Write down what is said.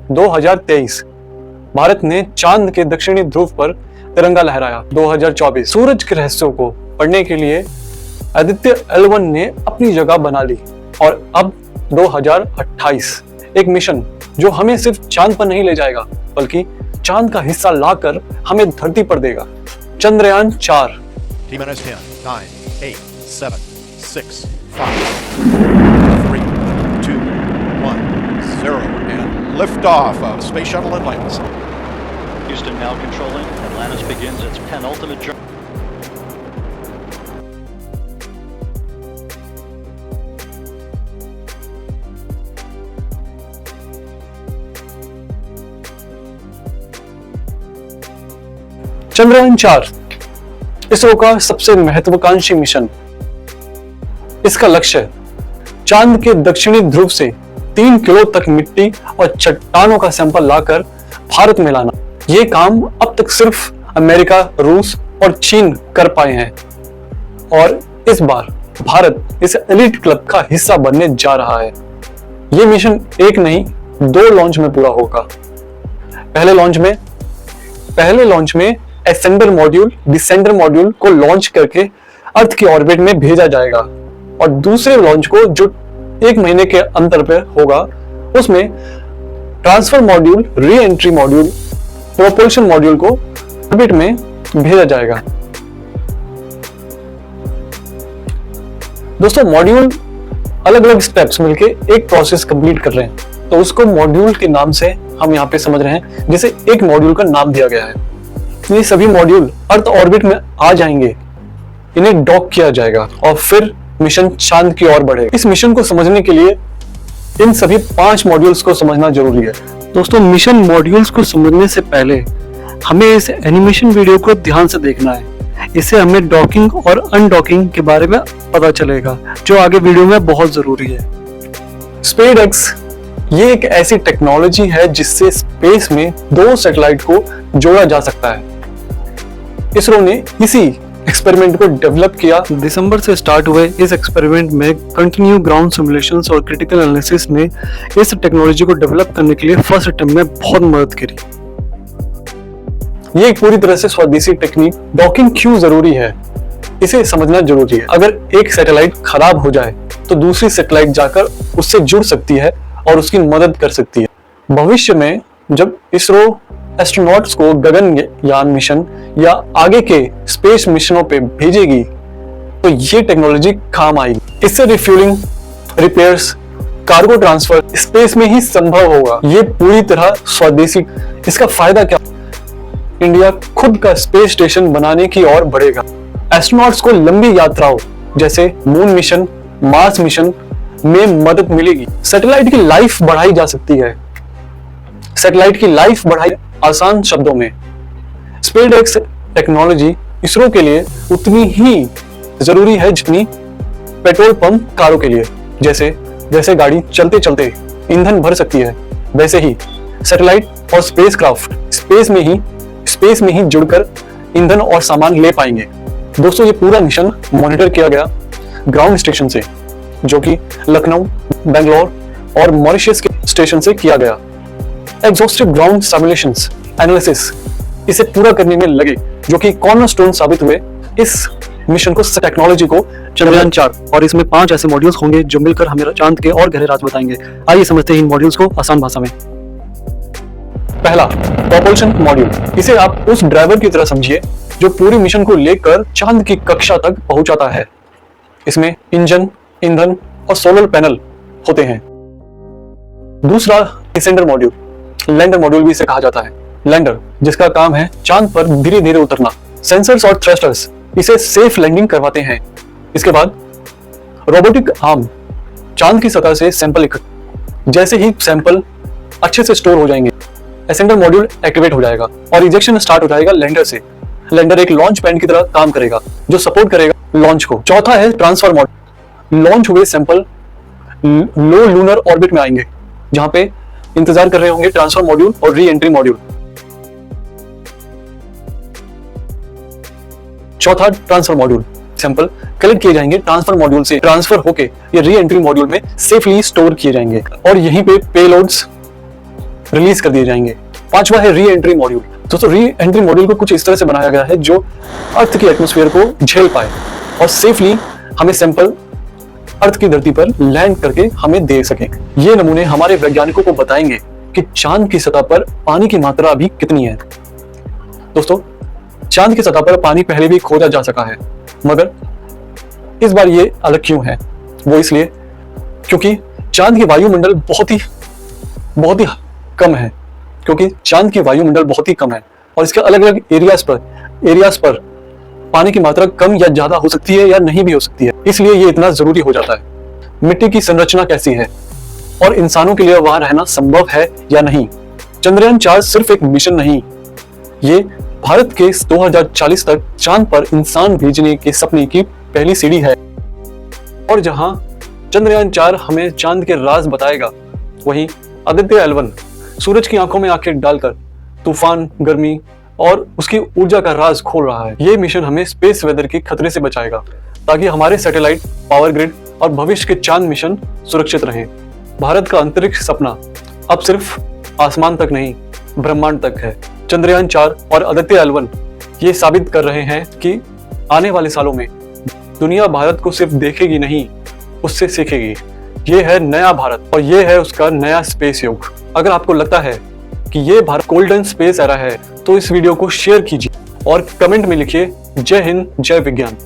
2023 भारत ने चांद के दक्षिणी ध्रुव पर तिरंगा लहराया। 2024 सूरज के रहस्यों को पढ़ने के लिए आदित्य L1 ने अपनी जगह बना ली। और अब 2028 एक मिशन जो हमें सिर्फ चांद पर नहीं ले जाएगा बल्कि चांद का हिस्सा लाकर हमें धरती पर देगा। Chandrayaan 4। T-10, 9, 8, 7, 6, 5, 4, 3, 2, 1, 0, and liftoff of Space Shuttle Atlantis. Houston now controlling. Atlantis begins its penultimate journey. Chandrayaan 4 ISRO का सबसे महत्वाकांक्षी मिशन। इसका लक्ष्य चांद के दक्षिणी ध्रुव से 3 किलो तक मिट्टी और चट्टानों का सैंपल लाकर भारत में लाना। ये काम अब तक सिर्फ अमेरिका, रूस और चीन कर पाए हैं और इस बार भारत इस एलीट क्लब का हिस्सा बनने जा रहा है। ये मिशन एक नहीं 2 लॉन्च में पूरा होगा। पहले लॉन्च में एसेंडर मॉड्यूल डिसेंडर मॉड्यूल को लॉन्च करके अर्थ की ऑर्बिट में भेजा जाएगा और दूसरे लॉन्च को जो 1 महीने के अंतर पर होगा उसमें transfer module, re entry module, propulsion module को ऑर्बिट में भेजा जाएगा। दोस्तों, मॉड्यूल अलग अलग स्टेप्स मिलके एक प्रोसेस कंप्लीट कर रहे हैं तो उसको मॉड्यूल के नाम से हम यहाँ पे समझ रहे हैं, जिसे एक मॉड्यूल का नाम दिया गया है। ये सभी मॉड्यूल अर्थ ऑर्बिट में आ जाएंगे, इन्हें डॉक किया जाएगा और फिर मिशन चांद की ओर बढ़ेगा। इस मिशन को समझने के लिए इन सभी 5 मॉड्यूल्स को समझना जरूरी है। दोस्तों, मिशन मॉड्यूल्स को समझने से पहले हमें इस एनिमेशन वीडियो को ध्यान से देखना है। इससे हमें डॉकिंग और अनडॉकिंग के बारे में पता चलेगा, जो आगे वीडियो में बहुत जरूरी है। स्पेसएक्स ये एक ऐसी टेक्नोलॉजी है जिससे स्पेस में 2 सैटेलाइट को जोड़ा जा सकता है। इसरो ने इसी एक्सपेरिमेंट को डेवलप किया। दिसंबर से स्टार्ट हुए इस एक्सपेरिमेंट में कंटिन्यू ग्राउंड सिमुलेशंस और क्रिटिकल एनालिसिस ने इस टेक्नोलॉजी को डेवलप करने के लिए फर्स्ट अटेम्प्ट में बहुत मदद करी। ये एक पूरी तरह से स्वदेशी टेक्निक। डॉकिंग क्यों जरूरी है, इसे समझना जरूरी है। अगर एक सैटेलाइट खराब हो जाए तो दूसरी सैटेलाइट जाकर उससे जुड़ सकती है और उसकी मदद कर सकती है। भविष्य में जब इसरो एस्ट्रोनॉट्स को गगनयान मिशन या आगे के स्पेस मिशनों पे भेजेगी तो ये टेक्नोलॉजी काम आएगी। इससे refuelling, repairs, cargo transfer space में ही संभव होगा। ये पूरी तरह स्वदेशी। इसका फायदा क्या? इंडिया खुद का स्पेस स्टेशन बनाने की ओर बढ़ेगा। एस्ट्रोनॉट्स को लंबी यात्राओं जैसे मून मिशन, मार्स मिशन में मदद मिलेगी। सैटेलाइट की लाइफ बढ़ाई जा सकती है। सैटेलाइट की लाइफ बढ़ाई आसान शब्दों में, स्पेसएक्स टेक्नोलॉजी इसरो के लिए उतनी ही जरूरी है जितनी पेट्रोल पंप कारों के लिए। जैसे गाड़ी चलते चलते ईंधन भर सकती है, वैसे ही सैटेलाइट और स्पेसक्राफ्ट स्पेस में ही जुड़कर ईंधन और सामान ले पाएंगे। दोस्तों, ये पूरा मिशन मॉनिटर किया गया ग्राउंड स्टेशन से, जो कि लखनऊ, बेंगलोर और मॉरिशस के स्टेशन से किया गया। एग्जॉस्टिव ग्राउंड सिमुलेशंस एनालिसिस इसे पूरा करने में लगे, जो कि कॉर्नरस्टोन साबित हुए इस मिशन को, टेक्नोलॉजी को चंद्रयान 4। और इसमें 5 ऐसे मॉड्यूल्स होंगे जो मिलकर हमें चांद के और गहरे राज बताएंगे। आइए समझते हैं इन मॉड्यूल्स को आसान भाषा में। पहला, प्रोपल्शन मॉड्यूल। इसे आप उस ड्राइवर की तरह समझिए जो पूरी मिशन को लेकर चांद की कक्षा तक पहुंचाता है। इसमें इंजन, ईंधन और सोलर पैनल होते हैं। दूसरा, डिसेंडर मॉड्यूल, लैंडर मॉड्यूल भी इसे कहा जाता है। लैंडर जिसका काम है चांद पर धीरे धीरे उतरना। सेंसर्स और थ्रस्टर्स इसे सेफ लैंडिंग करवाते हैं। इसके बाद रोबोटिक आर्म चांद की सतह से सैंपल इकट्ठा। जैसे ही सैंपल अच्छे से स्टोर हो जाएंगे, एसेंडर मॉड्यूल एक्टिवेट हो जाएगा और इजेक्शन स्टार्ट हो जाएगा लैंडर से। लैंडर एक लॉन्च पैड की तरह काम करेगा जो सपोर्ट करेगा लॉन्च को। चौथा है ट्रांसफर मॉड्यूल। लॉन्च हुए सैंपल लो लूनर ऑर्बिट में आएंगे, जहां पे इंतजार कर रहे होंगे ट्रांसफर मॉड्यूल और री एंट्री मॉड्यूल। चौथा, ट्रांसफर मॉड्यूल। सैंपल कलेक्ट किए जाएंगे ट्रांसफर मॉड्यूल से, ट्रांसफर होके ये री एंट्री मॉड्यूल में सेफली स्टोर किए जाएंगे और यहीं पे पेलोड्स रिलीज कर दिए जाएंगे। पांचवा है री एंट्री मॉड्यूल। दोस्तों री एंट्री मॉड्यूल को कुछ इस तरह से बनाया गया है जो अर्थ की एटमॉस्फेयर को झेल पाए और सेफली हमें सैंपल अर्थ की धरती पर लैंड करके हमें दे सके। ये नमूने हमारे वैज्ञानिकों को बताएंगे कि चांद की सतह पर पानी की मात्रा अभी कितनी है। दोस्तों चांद की सतह पर पानी पहले भी खोजा जा सका है, मगर इस बार ये अलग क्यों है? वो इसलिए क्योंकि चांद की वायुमंडल बहुत ही कम है, क्योंकि चांद की वायुमंडल बहुत ही कम है और इसके अलग अलग एरियाज पर पानी की मात्रा कम या ज्यादा हो सकती है या नहीं भी हो सकती है। इसलिए ये इतना जरूरी हो जाता है। मिट्टी की संरचना कैसी है और इंसानों के लिए वहां रहना संभव है या नहीं? चंद्रयान 4 सिर्फ एक मिशन नहीं, ये भारत के 2040 तक चांद पर इंसान भेजने के सपने की पहली सीढ़ी है। और जहां चंद्रयान 4 हमें चांद के राज बताएगा, वहीं आदित्य L1 सूरज की आंखों में आंखें डालकर तूफान, गर्मी और उसकी ऊर्जा का राज खोल रहा है। ये मिशन हमें स्पेस वेदर के खतरे से बचाएगा ताकि हमारे सैटेलाइट, पावर ग्रिड और भविष्य के चांद मिशन सुरक्षित रहें। भारत का अंतरिक्ष सपना अब सिर्फ आसमान तक नहीं, ब्रह्मांड तक है। चंद्रयान 4 और आदित्य L1 ये साबित कर रहे हैं कि आने वाले सालों में दुनिया भारत को सिर्फ देखेगी नहीं, उससे सीखेगी। ये है नया भारत और ये है उसका नया स्पेस युग। अगर आपको लगता है कि ये भारत गोल्डन स्पेस एरा है तो इस वीडियो को शेयर कीजिए और कमेंट में लिखिए जय हिंद, जय विज्ञान।